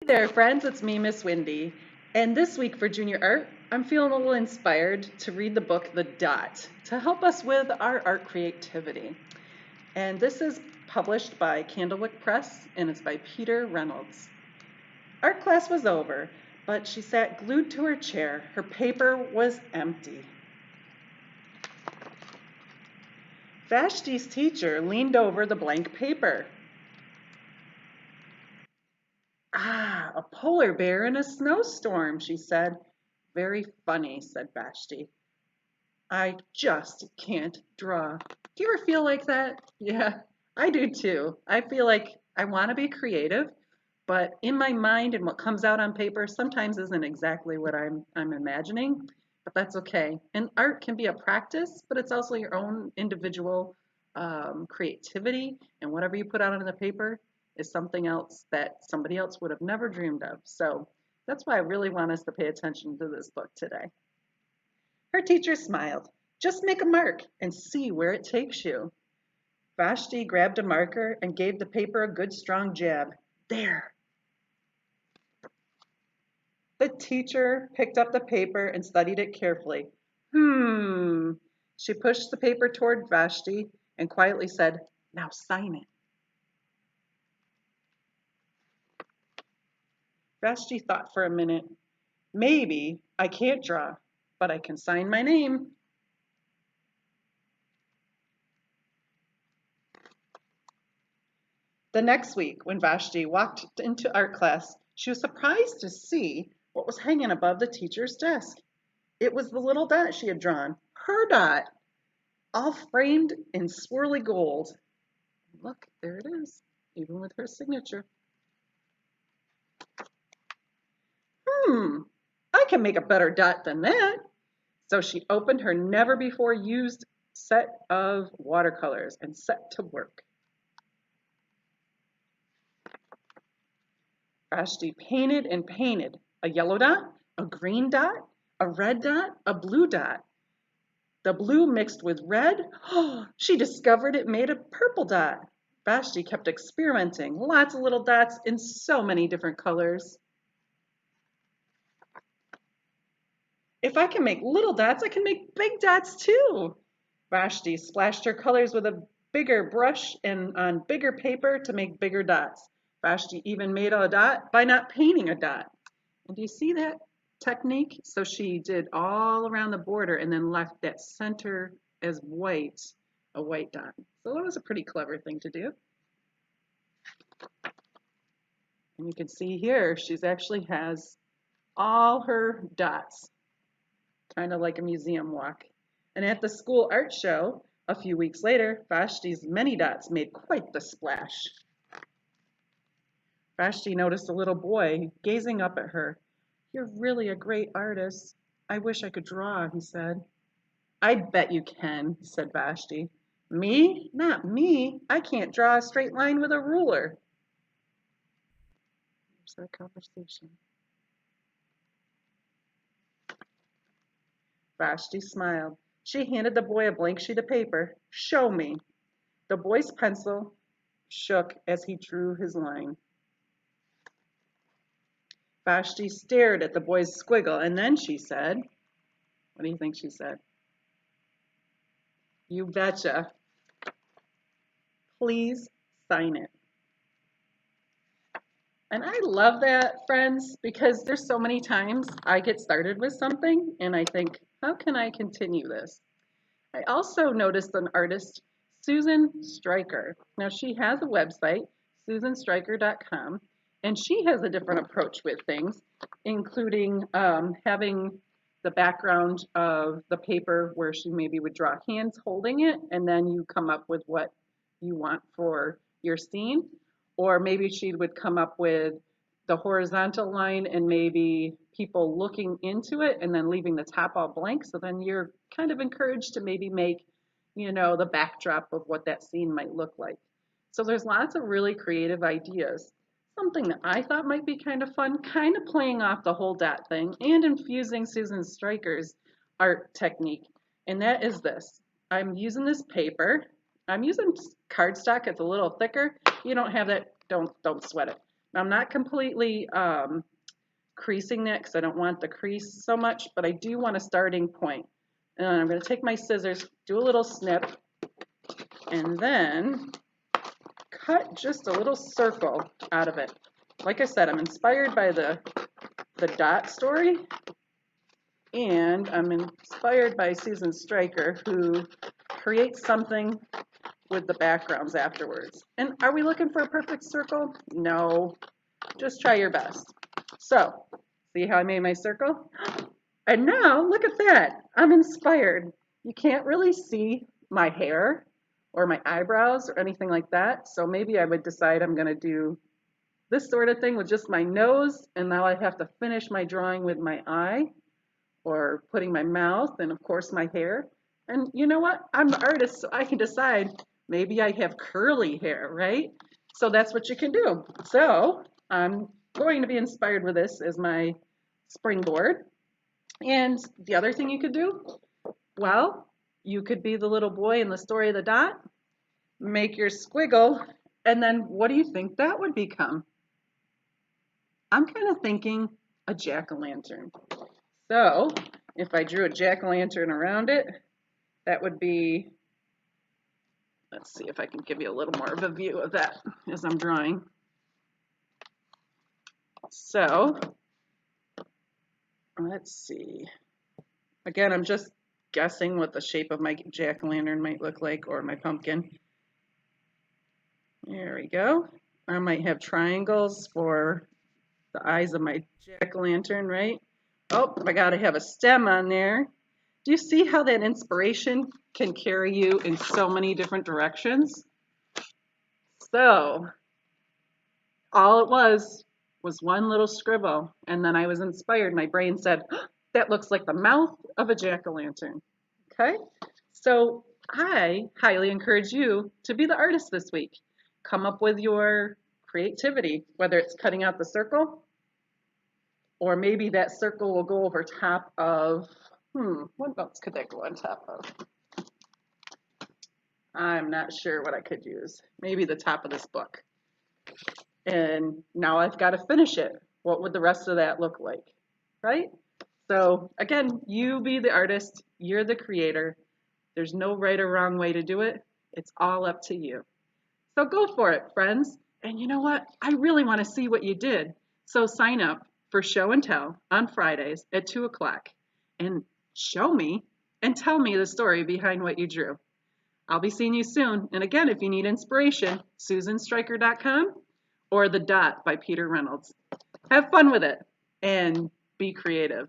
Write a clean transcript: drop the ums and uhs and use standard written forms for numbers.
Hey there, friends. It's me, Miss Wendy. And this week for junior art, I'm feeling a little inspired to read the book The Dot to help us with our art creativity. And this is published by Candlewick Press and it's by Peter Reynolds. Art class was over, but she sat glued to her chair. Her paper was empty. Vashti's teacher leaned over the blank paper. Ah, a polar bear in a snowstorm, she said. Very funny, said Vashti. I just can't draw. Do you ever feel like that? Yeah, I do too. I feel like I want to be creative, but in my mind and what comes out on paper sometimes isn't exactly what I'm imagining, but that's okay. And art can be a practice, but it's also your own individual creativity, and whatever you put out on the paper is something else that somebody else would have never dreamed of. So that's why I really want us to pay attention to this book today. Her teacher smiled. Just make a mark and see where it takes you. Vashti grabbed a marker and gave the paper a good strong jab. There. The teacher picked up the paper and studied it carefully. She pushed the paper toward Vashti and quietly said, Now sign it. Vashti thought for a minute. Maybe I can't draw, but I can sign my name. The next week, when Vashti walked into art class, she was surprised to see what was hanging above the teacher's desk. It was the little dot she had drawn, her dot, all framed in swirly gold. Look, there it is, even with her signature. I can make a better dot than that. So she opened her never before used set of watercolors and set to work. Vashti painted and painted a yellow dot, a green dot, a red dot, a blue dot. The blue mixed with red. Oh, she discovered it made a purple dot. Vashti kept experimenting, lots of little dots in so many different colors. If I can make little dots, I can make big dots too. Vashti splashed her colors with a bigger brush and on bigger paper to make bigger dots. Vashti even made a dot by not painting a dot. And do you see that technique? So she did all around the border and then left that center as white, a white dot. So that was a pretty clever thing to do. And you can see here, she's actually has all her dots, kind of like a museum walk. And at the school art show, a few weeks later, Vashti's many dots made quite the splash. Vashti noticed a little boy gazing up at her. You're really a great artist. I wish I could draw, he said. I bet you can, said Vashti. Me? Not me. I can't draw a straight line with a ruler. There's their conversation. Vashti smiled. She handed the boy a blank sheet of paper. Show me. The boy's pencil shook as he drew his line. Vashti stared at the boy's squiggle, and then she said, what do you think she said? You betcha. Please sign it. And I love that, friends, because there's so many times I get started with something and I think, how can I continue this? I also noticed an artist, Susan Stryker. Now, she has a website, susanstryker.com, and she has a different approach with things, including having the background of the paper where she maybe would draw hands holding it, and then you come up with what you want for your scene. Or maybe she would come up with the horizontal line and maybe people looking into it and then leaving the top all blank. So then you're kind of encouraged to maybe make, the backdrop of what that scene might look like. So there's lots of really creative ideas. Something that I thought might be kind of fun, kind of playing off the whole dot thing and infusing Susan Stryker's art technique. And that is this. I'm using this paper. I'm using cardstock. It's a little thicker. You don't have that, don't sweat it. I'm not completely creasing that because I don't want the crease so much, but I do want a starting point. And I'm going to take my scissors, do a little snip, and then cut just a little circle out of it. Like I said, I'm inspired by the dot story, and I'm inspired by Susan Stryker, who creates something with the backgrounds afterwards. And are we looking for a perfect circle? No, just try your best. So, see how I made my circle? And now, look at that. I'm inspired. You can't really see my hair or my eyebrows or anything like that. So maybe I would decide I'm going to do this sort of thing with just my nose. And now I have to finish my drawing with my eye or putting my mouth and, of course, my hair. And you know what? I'm the artist, so I can decide. Maybe I have curly hair, right? So that's what you can do. So I'm going to be inspired with this as my springboard. And the other thing you could do, well, you could be the little boy in the story of the dot, make your squiggle, and then what do you think that would become? I'm kind of thinking a jack-o'-lantern. So if I drew a jack-o'-lantern around it, that would be, let's see if I can give you a little more of a view of that as I'm drawing. So let's see. Again, I'm just guessing what the shape of my jack-o'-lantern might look like, or my pumpkin. There we go. I might have triangles for the eyes of my jack-o'-lantern, right? Oh, I gotta have a stem on there. Do you see how that inspiration can carry you in so many different directions? So, all it was one little scribble, and then I was inspired. My brain said, oh, that looks like the mouth of a jack-o'-lantern. Okay? So, I highly encourage you to be the artist this week. Come up with your creativity, whether it's cutting out the circle, or maybe that circle will go over top of, what else could that go on top of? I'm not sure what I could use. Maybe the top of this book. And now I've got to finish it. What would the rest of that look like, right? So again, you be the artist, you're the creator. There's no right or wrong way to do it. It's all up to you. So go for it, friends. And you know what? I really want to see what you did. So sign up for Show and Tell on Fridays at 2 o'clock and show me and tell me the story behind what you drew. I'll be seeing you soon. And again, if you need inspiration, susanstryker.com or The Dot by Peter Reynolds. Have fun with it and be creative.